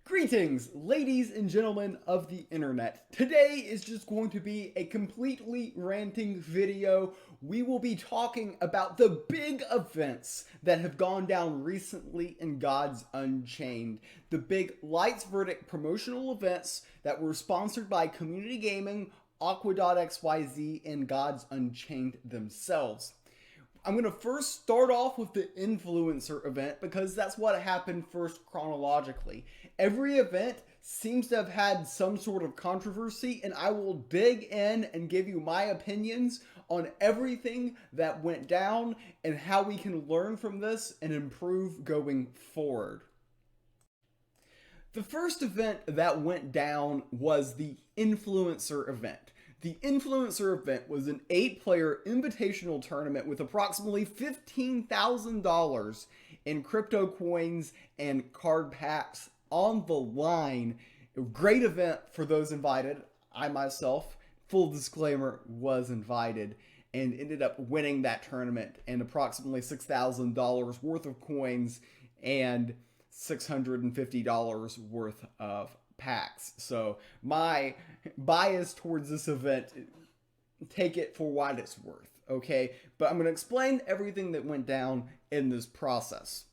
Greetings, ladies and gentlemen of the internet. Today is just going to be a completely ranting video. We will be talking about the big events that have gone down recently in Gods Unchained. The big Lights Verdict promotional events that were sponsored by Community Gaming, Aqua.xyz, and Gods Unchained themselves. I'm going to first start off with the influencer event because that's what happened first chronologically. Every event seems to have had some sort of controversy, and I will dig in and give you my opinions on everything that went down and how we can learn from this and improve going forward. The first event that went down was the influencer event. The influencer event was an 8-player invitational tournament with approximately $15,000 in crypto coins and card packs on the line. A great event for those invited. I myself, full disclaimer, was invited and ended up winning that tournament and approximately $6,000 worth of coins and $650 worth of packs. So my bias towards this event, take it for what it's worth, okay? But I'm going to explain everything that went down in this process.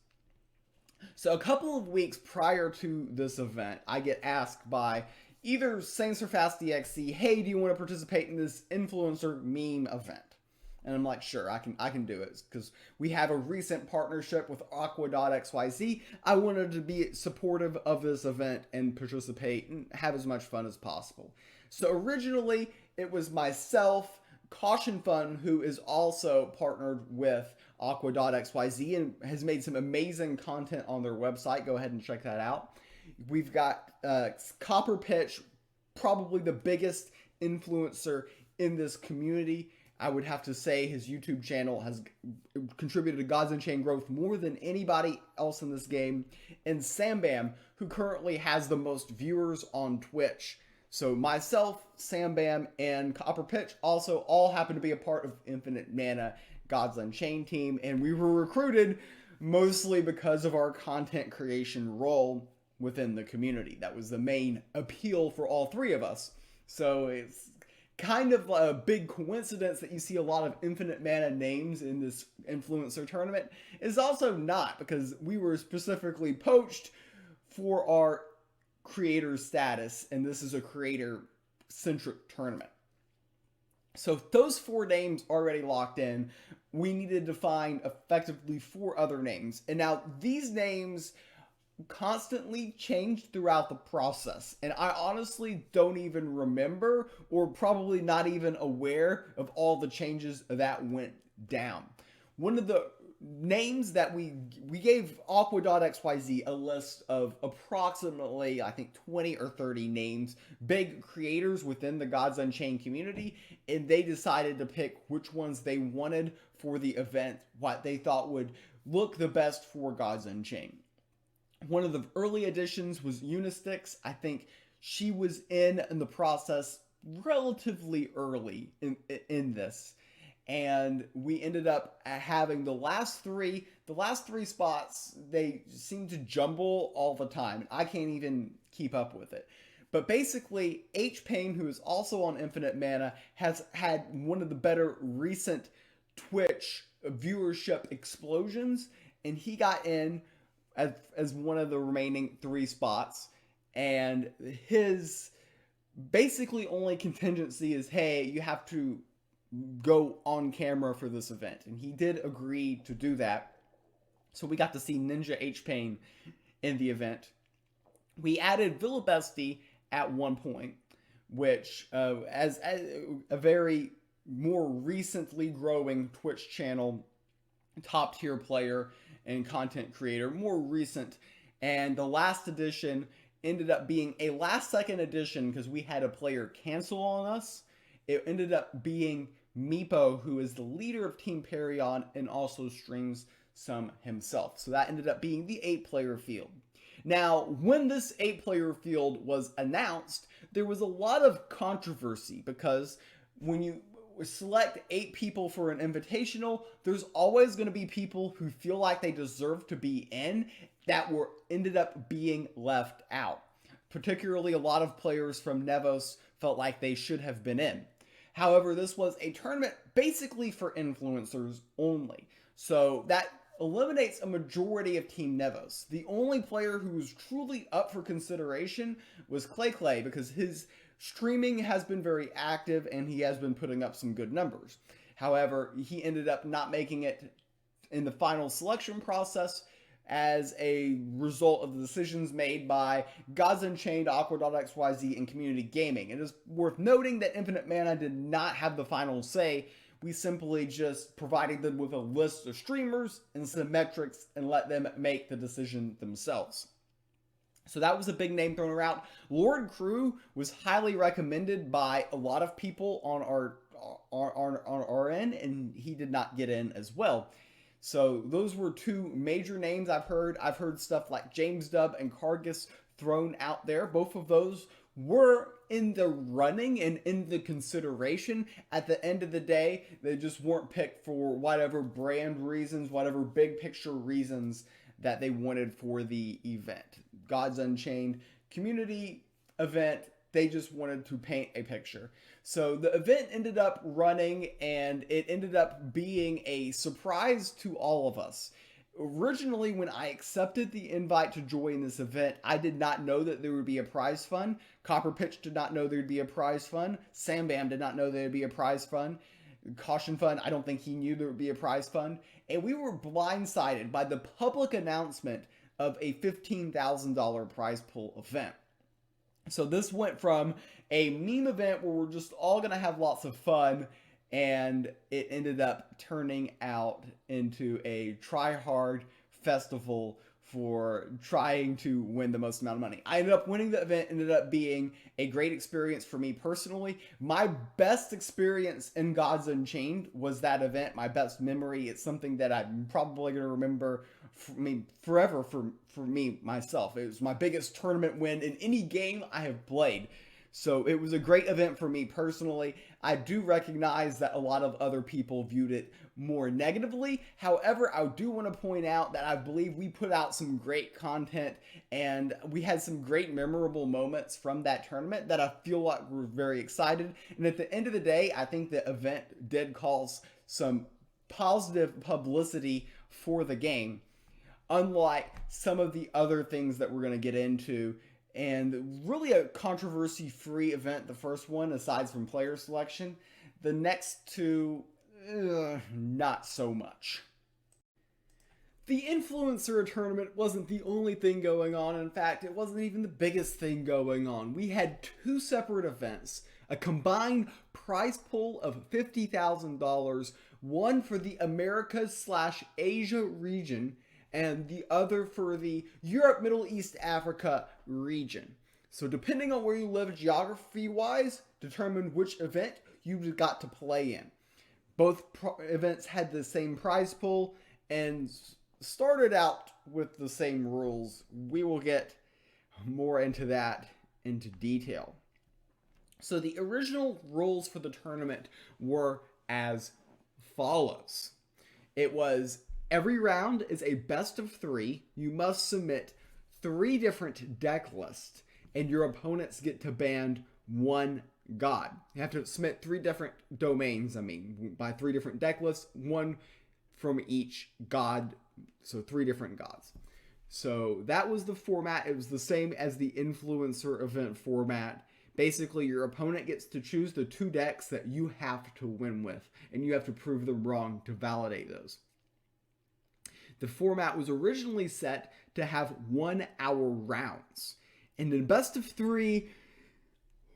So a couple of weeks prior to this event, I get asked by either Saints or Fast DXC, hey, do you want to participate in this influencer meme event? And I'm like, sure, I can do it because we have a recent partnership with Aqua.xyz. I wanted to be supportive of this event and participate and have as much fun as possible. So originally, it was myself, Caution Fun, who is also partnered with Aqua.xyz and has made some amazing content on their website. Go ahead and check that out. We've got Copper Pitch, probably the biggest influencer in this community. I would have to say his YouTube channel has contributed to Gods Unchained growth more than anybody else in this game. And Sambam, who currently has the most viewers on Twitch. So myself, Sambam, and Copper Pitch also all happen to be a part of Infinite Mana Gods Unchained team. And we were recruited mostly because of our content creation role within the community. That was the main appeal for all three of us. So it's kind of a big coincidence that you see a lot of Infinite Mana names in this influencer tournament is also not, because we were specifically poached for our creator status, and this is a creator-centric tournament. So those 4 names already locked in, we needed to find effectively 4 other names. And now these names constantly changed throughout the process, and I honestly don't even remember, or probably not even aware of all the changes that went down. One of the names that we gave Aqua.xyz a list of approximately, I think, 20 or 30 names, big creators within the Gods Unchained community, and they decided to pick which ones they wanted for the event, what they thought would look the best for Gods Unchained. One of the early additions was Unistix. I think she was in the process relatively early in this. And we ended up having the last three spots, they seem to jumble all the time. I can't even keep up with it. But basically, HPain, who is also on Infinite Mana, has had one of the better recent Twitch viewership explosions. And he got in as one of the remaining 3 spots, and his basically only contingency is, hey, you have to go on camera for this event, and he did agree to do that. So we got to see Ninja HPain in the event. We added Villabesti at one point, which as a very more recently growing Twitch channel, top tier player and content creator, more recent. And the last edition ended up being a last second edition because we had a player cancel on us. It ended up being Meepo, who is the leader of Team Perion and also streams some himself. So that ended up being the 8-player field. Now, when this 8-player field was announced, there was a lot of controversy because when you select 8 people for an invitational, there's always going to be people who feel like they deserve to be in that were ended up being left out. Particularly, a lot of players from Nevos felt like they should have been in. However, this was a tournament basically for influencers only. So that eliminates a majority of Team Nevos. The only player who was truly up for consideration was Clay because his streaming has been very active and he has been putting up some good numbers. However, he ended up not making it in the final selection process as a result of the decisions made by Gods Unchained, Aqua.xyz, and Community Gaming. It is worth noting that Infinite Mana did not have the final say. We simply just provided them with a list of streamers and some metrics and let them make the decision themselves. So that was a big name thrown around. Lord Crew was highly recommended by a lot of people on our end, and he did not get in as well. So those were two major names I've heard. I've heard stuff like James Dub and Cargus thrown out there. Both of those were in the running and in the consideration. At the end of the day, they just weren't picked for whatever brand reasons, whatever big picture reasons that they wanted for the event. Gods Unchained community event, they just wanted to paint a picture. So the event ended up running, and it ended up being a surprise to all of us. Originally, when I accepted the invite to join this event, I did not know that there would be a prize fund. Copper Pitch did not know there would be a prize fund. Sam Bam did not know there would be a prize fund. Caution Fund, I don't think he knew there would be a prize fund. And we were blindsided by the public announcement of a $15,000 prize pool event. So this went from a meme event where we're just all going to have lots of fun, and it ended up turning out into a try-hard festival for trying to win the most amount of money. I ended up winning the event, ended up being a great experience for me personally. My best experience in Gods Unchained was that event, my best memory. It's something that I'm probably going to remember forever for me myself. It was my biggest tournament win in any game I have played. So it was a great event for me personally. I do recognize that a lot of other people viewed it more negatively. However, I do want to point out that I believe we put out some great content and we had some great memorable moments from that tournament that I feel like we're very excited. And at the end of the day, I think the event did cause some positive publicity for the game, unlike some of the other things that we're going to get into. And really a controversy-free event, the first one, aside from player selection. The next two, not so much. The influencer tournament wasn't the only thing going on. In fact, it wasn't even the biggest thing going on. We had two separate events. A combined prize pool of $50,000, one for the Americas/Asia region, and the other for the Europe, Middle East, Africa region. So depending on where you live geography-wise, determine which event you got to play in. Both events had the same prize pool and started out with the same rules. We will get more into that into detail. So the original rules for the tournament were as follows. It was every round is a best of 3. You must submit 3 different deck lists, and your opponents get to ban 1 god. You have to submit 3 different domains, by 3 different deck lists, 1 from each god, so 3 different gods. So that was the format. It was the same as the influencer event format. Basically, your opponent gets to choose the 2 decks that you have to win with, and you have to prove them wrong to validate those. The format was originally set to have 1-hour rounds. And in best of 3,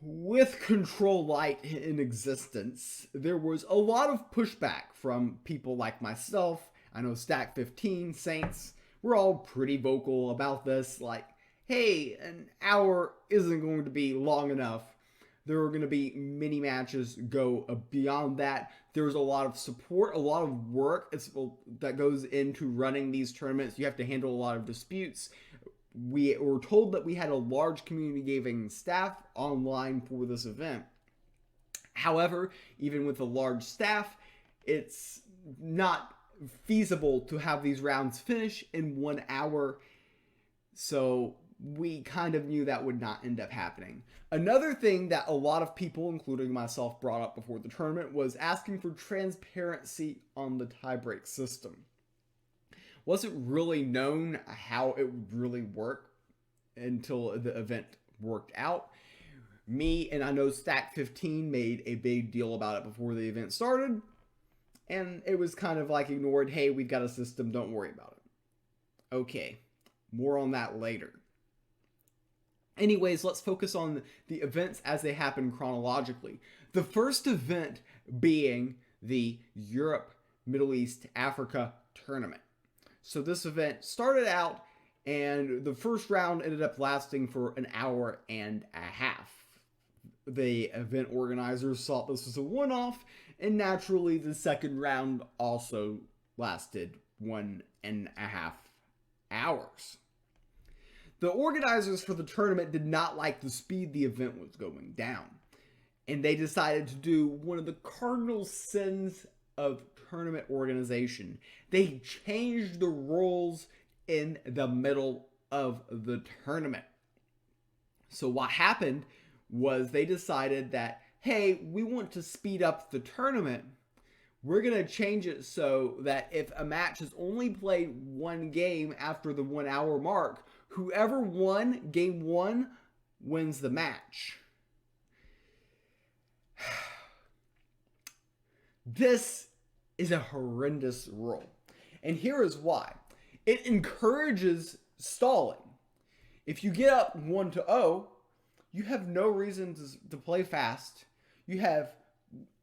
with Control Light in existence, there was a lot of pushback from people like myself. I know Stack 15, Saints, we're all pretty vocal about this. Like, hey, an hour isn't going to be long enough. There are going to be many matches go beyond that. There's a lot of support, a lot of work that goes into running these tournaments. You have to handle a lot of disputes. We were told that we had a large community gaming staff online for this event. However, even with a large staff, it's not feasible to have these rounds finish in 1 hour. So we kind of knew that would not end up happening. Another thing that a lot of people, including myself, brought up before the tournament was asking for transparency on the tiebreak system. Wasn't really known how it would really work until the event worked out. Me and I know Stack 15 made a big deal about it before the event started, and it was kind of like ignored. Hey, we've got a system, don't worry about it. Okay, more on that later. Anyways, let's focus on the events as they happen chronologically. The first event being the Europe, Middle East, Africa tournament. So this event started out, and the first round ended up lasting for an hour and a half. The event organizers thought this was a one-off, and naturally the second round also lasted 1.5 hours. The organizers for the tournament did not like the speed the event was going down, and they decided to do one of the cardinal sins of tournament organization. They changed the rules in the middle of the tournament. So what happened was they decided that, hey, we want to speed up the tournament. We're going to change it so that if a match is only played one game after the 1 hour mark, whoever won game 1 wins the match. This is a horrendous rule. And here is why. It encourages stalling. If you get up 1-0, you have no reason to play fast. You have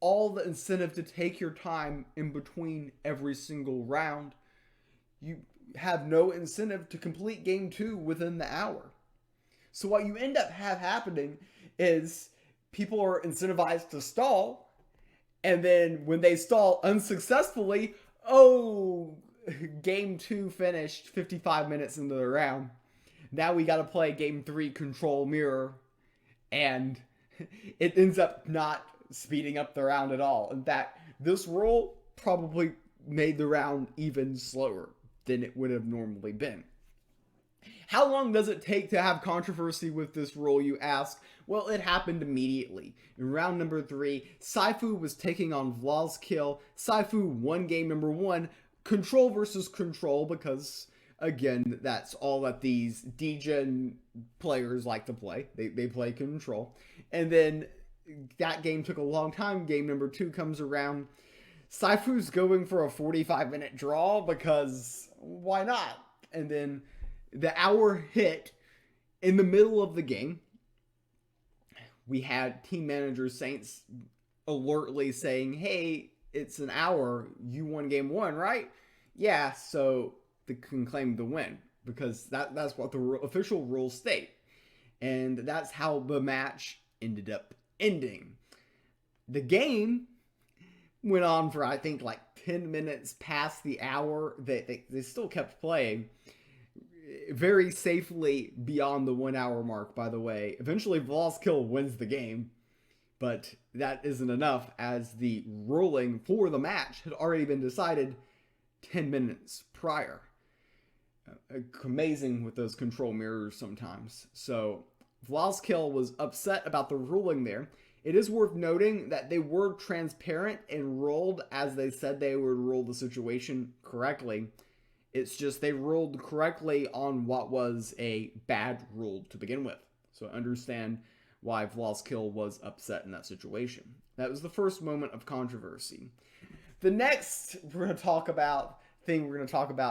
all the incentive to take your time in between every single round. You have no incentive to complete game 2 within the hour. So what you end up happening is people are incentivized to stall, and then when they stall unsuccessfully, game 2 finished 55 minutes into the round. Now we got to play game 3 control mirror, and it ends up not speeding up the round at all. In fact, this rule probably made the round even slower than it would have normally been. How long does it take to have controversy with this rule, you ask? Well, it happened immediately. In round number 3, Saifu was taking on Vlalskill. Saifu won game number 1, control versus control, because again, that's all that these degen players like to play. They play control. And then that game took a long time. Game number 2 comes around. Saifu's going for a 45-minute draw because why not? And then the hour hit in the middle of the game. We had team manager Saints alertly saying, hey, it's an hour. You won game 1, right? Yeah, so they can claim the win because that's what the official rules state. And that's how the match ended up ending. The game went on for, I think, like 10 minutes past the hour. They still kept playing very safely beyond the 1 hour mark, by the way. Eventually, Vlalskill wins the game, but that isn't enough as the ruling for the match had already been decided 10 minutes prior. Amazing with those control mirrors sometimes. So Vlalskill was upset about the ruling there. It is worth noting that they were transparent and ruled as they said they would rule the situation correctly. It's just they ruled correctly on what was a bad rule to begin with. So understand why Vlalskill was upset in that situation. That was the first moment of controversy. The next we're going to talk about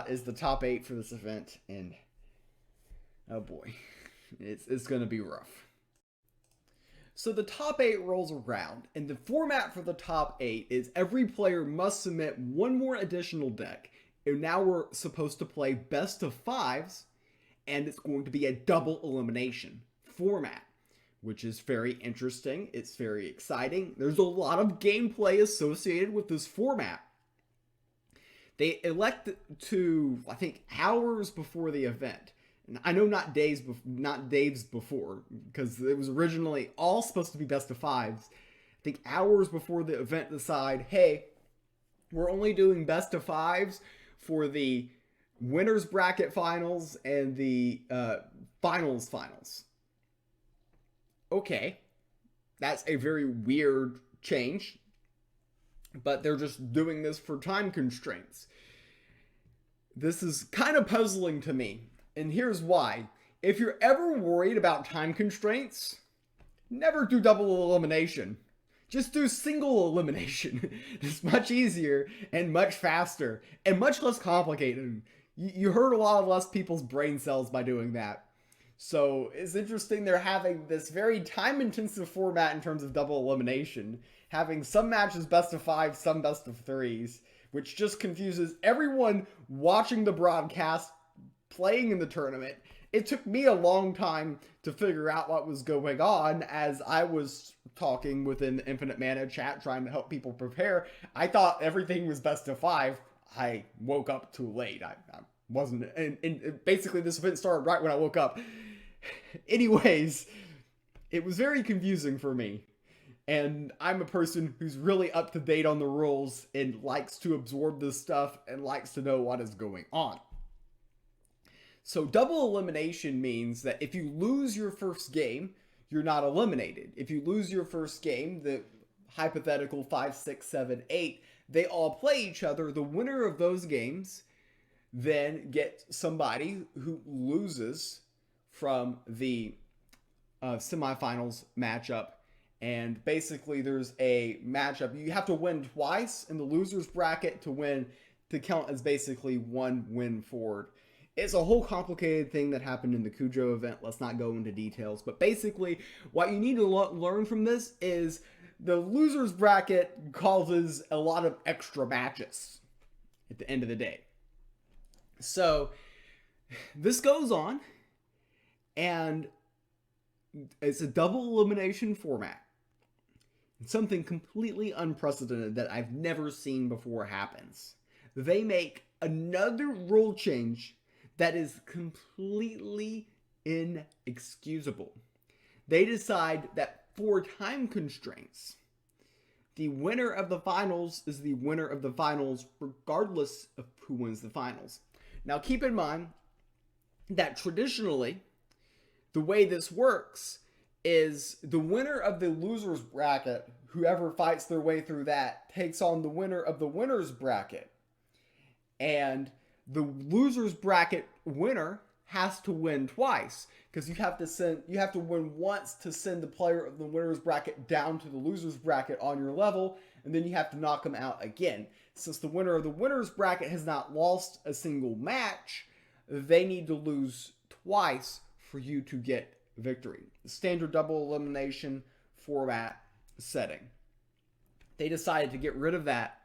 is the top 8 for this event, and oh boy, it's going to be rough. So the top 8 rolls around, and the format for the top 8 is every player must submit one more additional deck, and now we're supposed to play best of 5s, and it's going to be a double elimination format, which is very interesting. It's very exciting. There's a lot of gameplay associated with this format. They elect to, I think, hours before the event. And I know not days before, because it was originally all supposed to be best of 5s. I think hours before the event decide, hey, we're only doing best of 5s for the winners bracket finals and the finals. Okay, that's a very weird change, but they're just doing this for time constraints. This is kind of puzzling to me, and here's why. If you're ever worried about time constraints, never do double elimination. Just do single elimination. It's much easier and much faster and much less complicated. You hurt a lot of less people's brain cells by doing that. So it's interesting they're having this very time intensive format in terms of double elimination, having some matches best of 5, some best of 3s, which just confuses everyone watching the broadcast, playing in the tournament. It took me a long time to figure out what was going on as I was talking within the Infinite Mana chat trying to help people prepare. I thought everything was best of 5. I woke up too late. I wasn't, and basically this event started right when I woke up. Anyways, it was very confusing for me. And I'm a person who's really up to date on the rules and likes to absorb this stuff and likes to know what is going on. So double elimination means that if you lose your first game, you're not eliminated. If you lose your first game, the hypothetical 5, 6, 7, 8, they all play each other. The winner of those games then gets somebody who loses from the semifinals matchup. And basically there's a matchup. You have to win twice in the loser's bracket to win, to count as basically one win forward. It's a whole complicated thing that happened in the Cujo event. Let's not go into details. But basically, what you need to learn from this is the loser's bracket causes a lot of extra matches at the end of the day. So this goes on, and it's a double elimination format. Something completely unprecedented that I've never seen before happens. They make another rule change that is completely inexcusable. They decide that for time constraints, the winner of the finals is the winner of the finals regardless of who wins the finals. Now keep in mind that traditionally, the way this works is the winner of the loser's bracket, whoever fights their way through that, takes on the winner of the winner's bracket. And the loser's bracket winner has to win twice, because you have to win once to send the player of the winner's bracket down to the loser's bracket on your level, and then you have to knock them out again. Since the winner of the winner's bracket has not lost a single match, they need to lose twice for you to get victory. The standard double elimination format setting. They decided to get rid of that.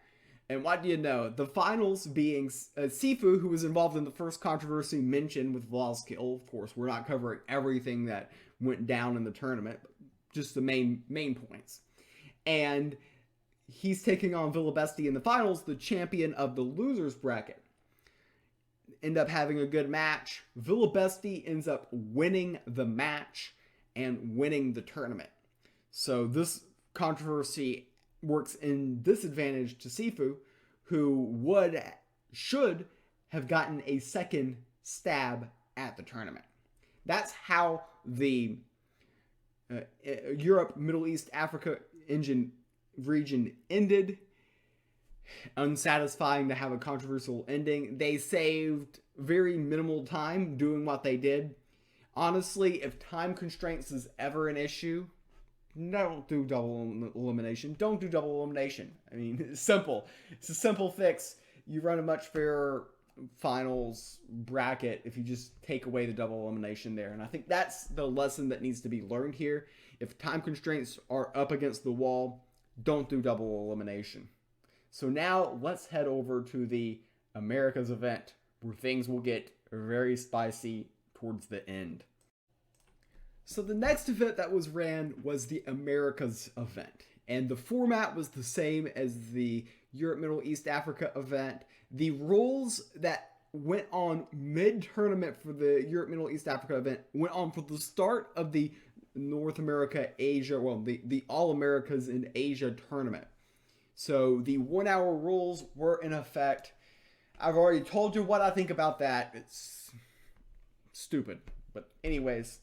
And what do you know? The finals being Sifu, who was involved in the first controversy mentioned with Vla's kill. Of course, we're not covering everything that went down in the tournament, but just the main points. And he's taking on Vilabesti in the finals, the champion of the loser's bracket. End up having a good match. Vilabesti ends up winning the match and winning the tournament. So this controversy works in disadvantage to Sifu, who should have gotten a second stab at the tournament. That's how the Europe, Middle East, Africa region ended. Unsatisfying to have a controversial ending. They saved very minimal time doing what they did. Honestly, if time constraints is ever an issue, don't do double elimination. Don't do double elimination. I mean, it's simple. It's a simple fix. You run a much fairer finals bracket if you just take away the double elimination there. And I think that's the lesson that needs to be learned here. If time constraints are up against the wall, don't do double elimination. So now let's head over to the Americas event, where things will get very spicy towards the end. So the next event that was ran was the Americas event, and the format was the same as the Europe, Middle East, Africa event. The rules that went on mid-tournament for the Europe, Middle East, Africa event went on for the start of the North America, Asia, the All Americas in Asia tournament. So the 1 hour rules were in effect. I've already told you what I think about that. It's stupid. But anyways,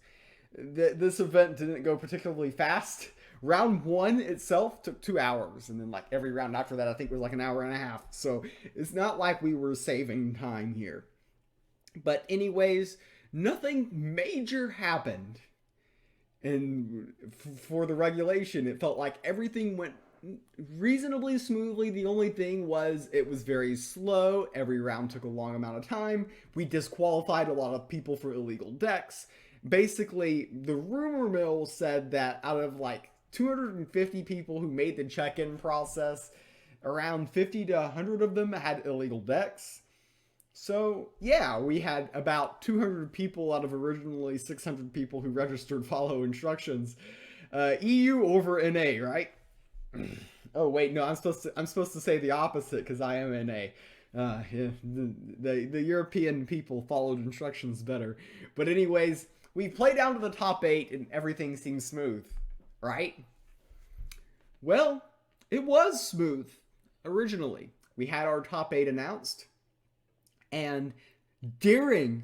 this event didn't go particularly fast. Round one itself took 2 hours, and then like every round after that, I think was like an hour and a half. So it's not like we were saving time here. But anyways, nothing major happened. And for the regulation, it felt like everything went reasonably smoothly. The only thing was it was very slow. Every round took a long amount of time. We disqualified a lot of people for illegal decks. Basically, the rumor mill said that out of like 250 people who made the check-in process, around 50 to 100 of them had illegal decks. So, yeah, we had about 200 people out of originally 600 people who registered follow instructions. EU over NA, right? Oh wait, no, I'm supposed to say the opposite because I am NA. Yeah, the European people followed instructions better. But anyways, we play down to the top 8 and everything seems smooth, right? Well, it was smooth originally. We had our top 8 announced, and during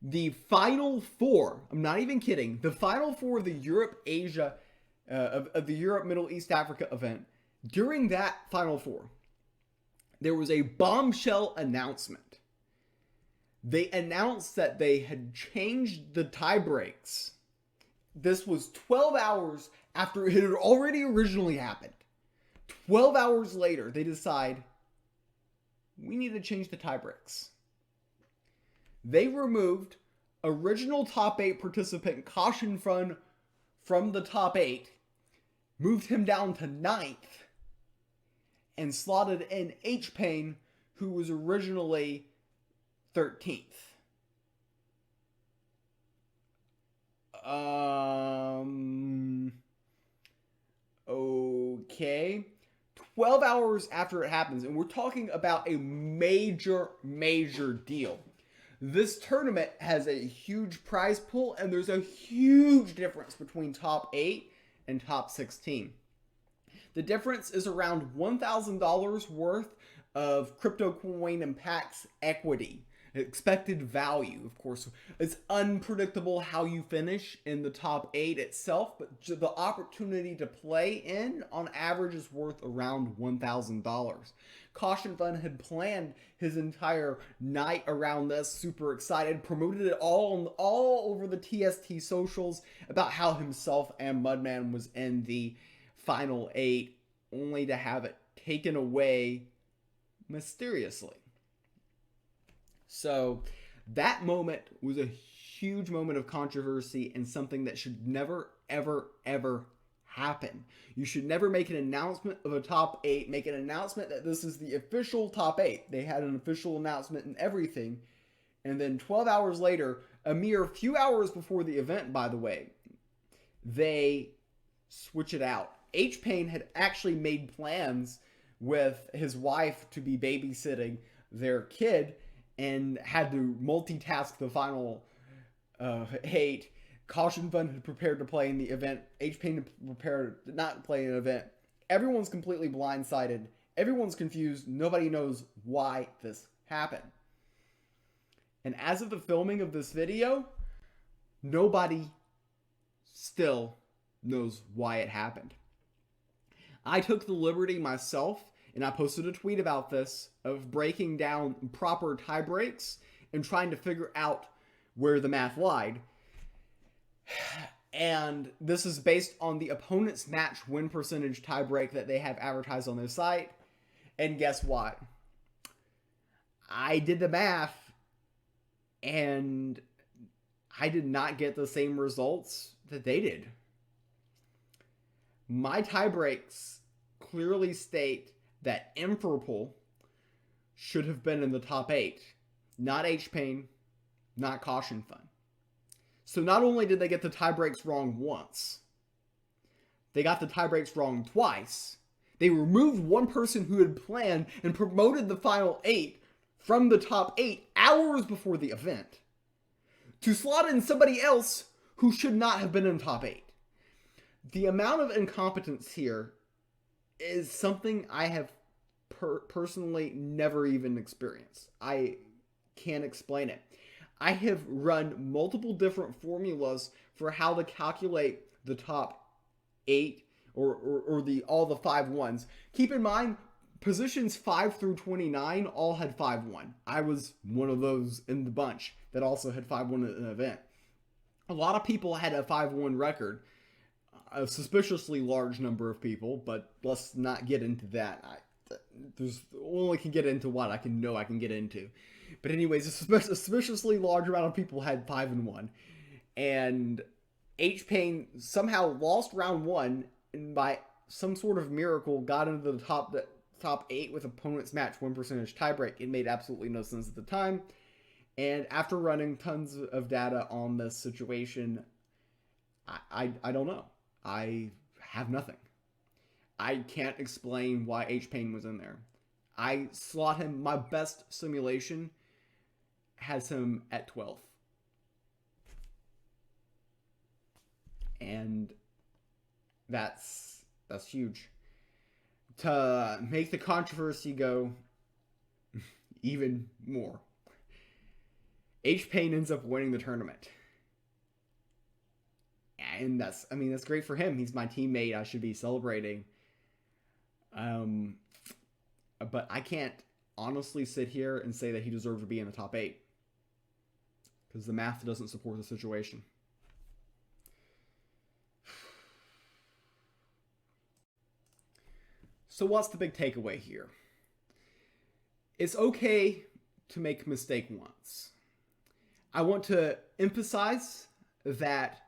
the final 4, I'm not even kidding, the final 4 of the Europe-Asia of the Europe, Middle East, Africa event, during that Final 4, there was a bombshell announcement. They announced that they had changed the tiebreaks. This was 12 hours after it had already originally happened. 12 hours later, they decide, we need to change the tiebreaks. They removed original top 8 participant Caution Fun from the top 8, moved him down to 9th, and slotted in HPain, who was originally 13th. Okay. 12 hours after it happens, and we're talking about a major deal. This tournament has a huge prize pool, and there's a huge difference between top 8 and top 16. The difference is around $1,000 worth of crypto coin and PAX equity, expected value. Of course, it's unpredictable how you finish in the top 8 itself, but the opportunity to play in on average is worth around $1,000. Caution Fun had planned his entire night around this, super excited, promoted it all over the TST socials about how himself and Mudman was in the final 8, only to have it taken away mysteriously. So that moment was a huge moment of controversy and something that should never, ever, ever happen. You should never make an announcement of a top 8, make an announcement that this is the official top 8. They had an official announcement and everything. And then 12 hours later, a mere few hours before the event, by the way, they switch it out. HPain had actually made plans with his wife to be babysitting their kid and had to multitask the final 8. Caution Fun had prepared to play in the event. HPain had prepared to not play in an event. Everyone's completely blindsided. Everyone's confused. Nobody knows why this happened. And as of the filming of this video, nobody still knows why it happened. I took the liberty myself, and I posted a tweet about this, of breaking down proper tie breaks and trying to figure out where the math lied. And this is based on the opponent's match win percentage tie break that they have advertised on their site. And guess what? I did the math, and I did not get the same results that they did. My tie breaks clearly state that Impurple should have been in the top 8, not HPain, not Caution Fun. So not only did they get the tie breaks wrong once, they got the tie breaks wrong twice. They removed one person who had planned and promoted the final 8 from the top 8 hours before the event to slot in somebody else who should not have been in top 8. The amount of incompetence here is something I have personally never even experienced. I can't explain it. I have run multiple different formulas for how to calculate the top 8 or the all the 5-1s. Keep in mind, positions 5 through 29 all had 5-1. I was one of those in the bunch that also had 5-1 in an event. A lot of people had a 5-1 record, a suspiciously large number of people, but let's not get into that. There's only can get into what I can get into. But anyways, a suspiciously large amount of people had 5-1, and HPain somehow lost round 1, and by some sort of miracle got into the top 8 with opponents match 1% tiebreak. It made absolutely no sense at the time. And after running tons of data on this situation, I don't know. I have nothing. I can't explain why HPain was in there. I slot him, my best simulation has him at 12th. And that's huge. To make the controversy go even more, HPain ends up winning the tournament. And that's great for him. He's my teammate. I should be celebrating. But I can't honestly sit here and say that he deserved to be in the top 8. Because the math doesn't support the situation. So what's the big takeaway here? It's okay to make a mistake once. I want to emphasize that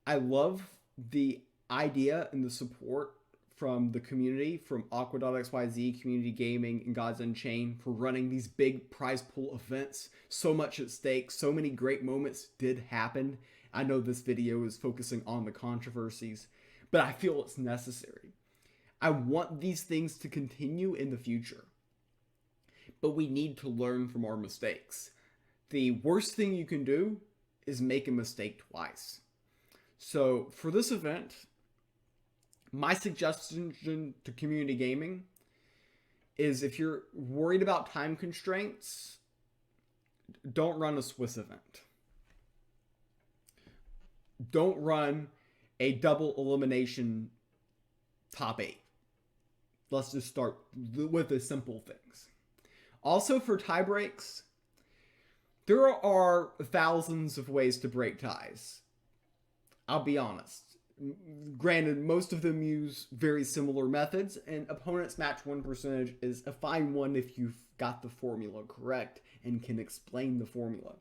I love the idea and the support from the community, from Aqua.xyz, Community Gaming, and Gods Unchained for running these big prize pool events. So much at stake, so many great moments did happen. I know this video is focusing on the controversies, but I feel it's necessary. I want these things to continue in the future, but we need to learn from our mistakes. The worst thing you can do is make a mistake twice. So for this event, my suggestion to Community Gaming is if you're worried about time constraints, don't run a Swiss event. Don't run a double elimination top 8. Let's just start with the simple things. Also for tie breaks, there are thousands of ways to break ties. I'll be honest. Granted, most of them use very similar methods, and opponents match 1% is a fine one if you've got the formula correct and can explain the formula.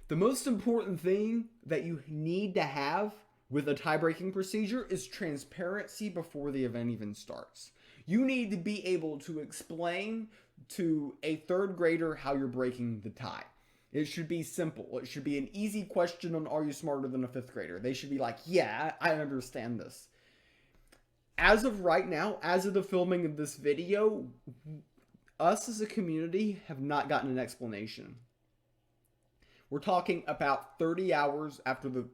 The most important thing that you need to have with a tie-breaking procedure is transparency before the event even starts. You need to be able to explain to a third grader how you're breaking the tie. It should be simple. It should be an easy question on are you smarter than a 5th grader? They should be like, yeah, I understand this. As of right now, as of the filming of this video, us as a community have not gotten an explanation. We're talking about 30 hours after the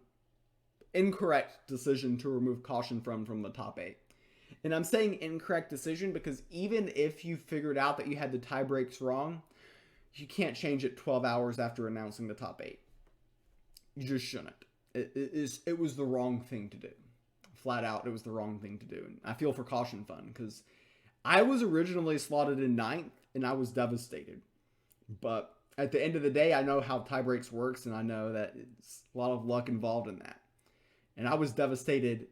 incorrect decision to remove caution from the top 8. And I'm saying incorrect decision because even if you figured out that you had the tie breaks wrong, you can't change it 12 hours after announcing the top 8. You just shouldn't. It was the wrong thing to do. Flat out, it was the wrong thing to do. And I feel for Caution Fun because I was originally slotted in 9th and I was devastated. But at the end of the day, I know how tie breaks works and I know that it's a lot of luck involved in that. And I was devastated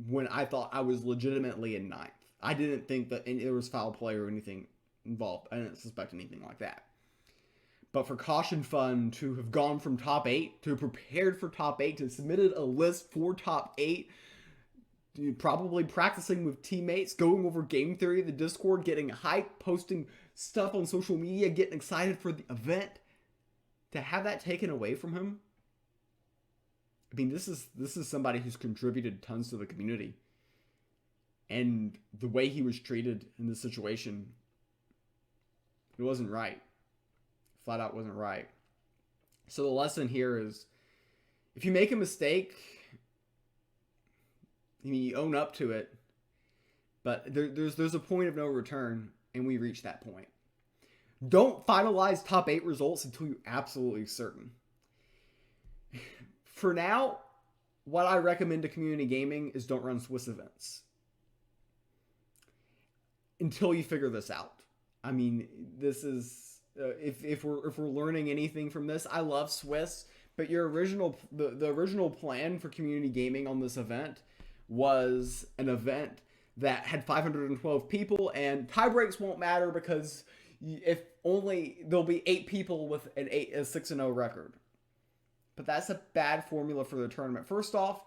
when I thought I was legitimately in 9th. I didn't think that there was foul play or anything involved. I didn't suspect anything like that. But for Caution Fun to have gone from top 8, to have prepared for top 8, to submitted a list for top 8, probably practicing with teammates, going over game theory, the Discord, getting hype, posting stuff on social media, getting excited for the event, to have that taken away from him. I mean, this is somebody who's contributed tons to the community. And the way he was treated in this situation, it wasn't right. Flat out wasn't right. So the lesson here is, if you make a mistake, I mean, you own up to it, but there's a point of no return. and we reach that point. Don't finalize top 8 results until you're absolutely certain. For now, what I recommend to community gaming is don't run Swiss events until you figure this out. I mean, this is if we're learning anything from this, I love Swiss, but the original plan for community gaming on this event was an event that had 512 people, and tiebreaks won't matter because if only there'll be 8 people with a 6-0 record. But that's a bad formula for the tournament. First off,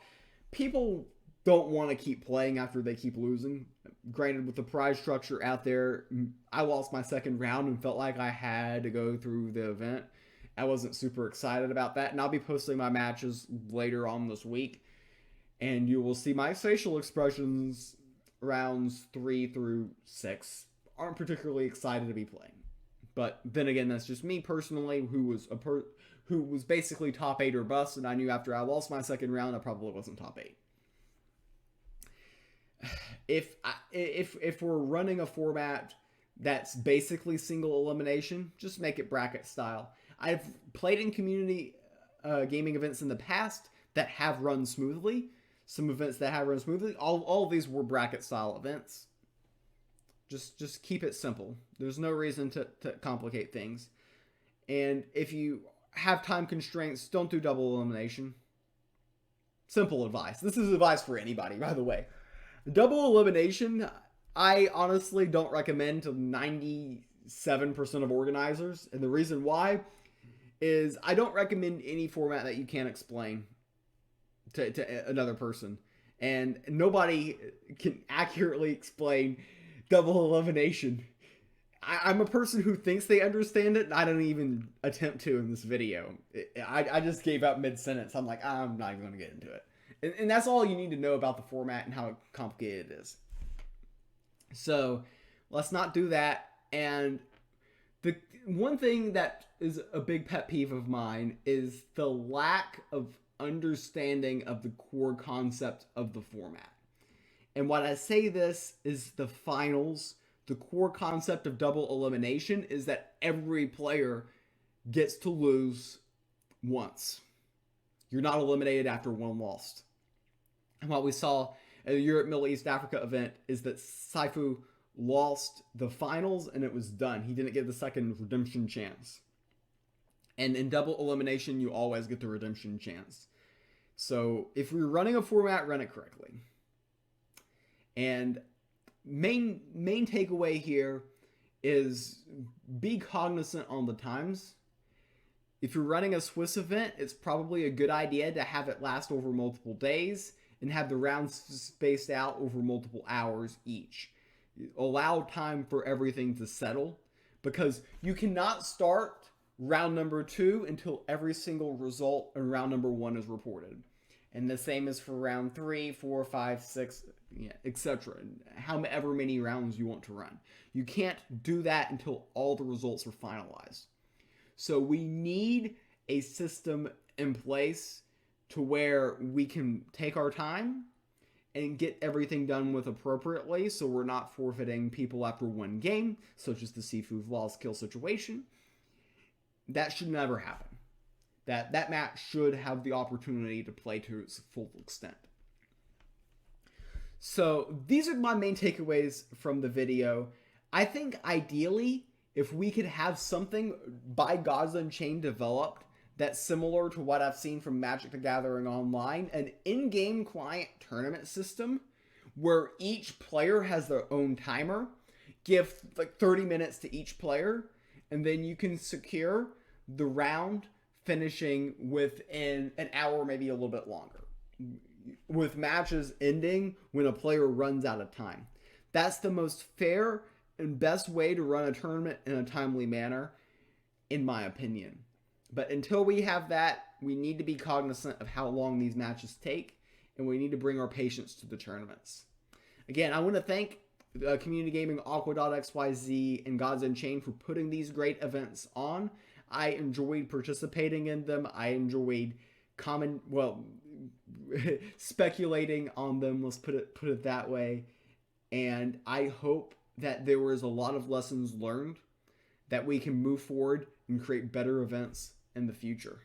people don't want to keep playing after they keep losing. Granted, with the prize structure out there, I lost my second round and felt like I had to go through the event. I wasn't super excited about that, and I'll be posting my matches later on this week. And you will see my facial expressions rounds 3 through 6 aren't particularly excited to be playing. But then again, that's just me personally, who was basically top 8 or bust, and I knew after I lost my second round, I probably wasn't top 8. If we're running a format that's basically single elimination, just make it bracket style. I've played in community gaming events in the past that have run smoothly. Some events that have run smoothly. All of these were bracket style events. Just keep it simple. There's no reason to complicate things. And if you have time constraints, don't do double elimination. Simple advice. This is advice for anybody, by the way. Double elimination, I honestly don't recommend to 97% of organizers. And the reason why is I don't recommend any format that you can't explain to another person. And nobody can accurately explain double elimination. I'm a person who thinks they understand it, and I don't even attempt to in this video. I just gave up mid-sentence. I'm like, I'm not even going to get into it. And that's all you need to know about the format and how complicated it is. So let's not do that. And the one thing that is a big pet peeve of mine is the lack of understanding of the core concept of the format. And when I say this is the finals, the core concept of double elimination is that every player gets to lose once. You're not eliminated after one loss. And what we saw at the Europe, Middle East, Africa event is that Saifu lost the finals and it was done. He didn't get the second redemption chance. And in double elimination, you always get the redemption chance. So if you're running a format, run it correctly. And main takeaway here is be cognizant on the times. If you're running a Swiss event, it's probably a good idea to have it last over multiple days and have the rounds spaced out over multiple hours each. Allow time for everything to settle, because you cannot start round number 2 until every single result in round number 1 is reported. And the same is for round 3, 4, 5, 6, etc. However many rounds you want to run. You can't do that until all the results are finalized. So we need a system in place to where we can take our time and get everything done with appropriately, so we're not forfeiting people after one game, such as the Sifu Vla's kill situation. That should never happen. That match should have the opportunity to play to its full extent. So these are my main takeaways from the video. I think ideally, if we could have something by Gods Unchained developed that's similar to what I've seen from Magic the Gathering Online, an in-game client tournament system where each player has their own timer, give like 30 minutes to each player, and then you can secure the round finishing within an hour, maybe a little bit longer, with matches ending when a player runs out of time. That's the most fair and best way to run a tournament in a timely manner, in my opinion. But until we have that, we need to be cognizant of how long these matches take, and we need to bring our patience to the tournaments. Again, I want to thank Community Gaming, Aqua.xyz, and Gods Unchained for putting these great events on. I enjoyed participating in them. I enjoyed speculating on them. Let's put it that way. And I hope that there was a lot of lessons learned, that we can move forward and create better events in the future.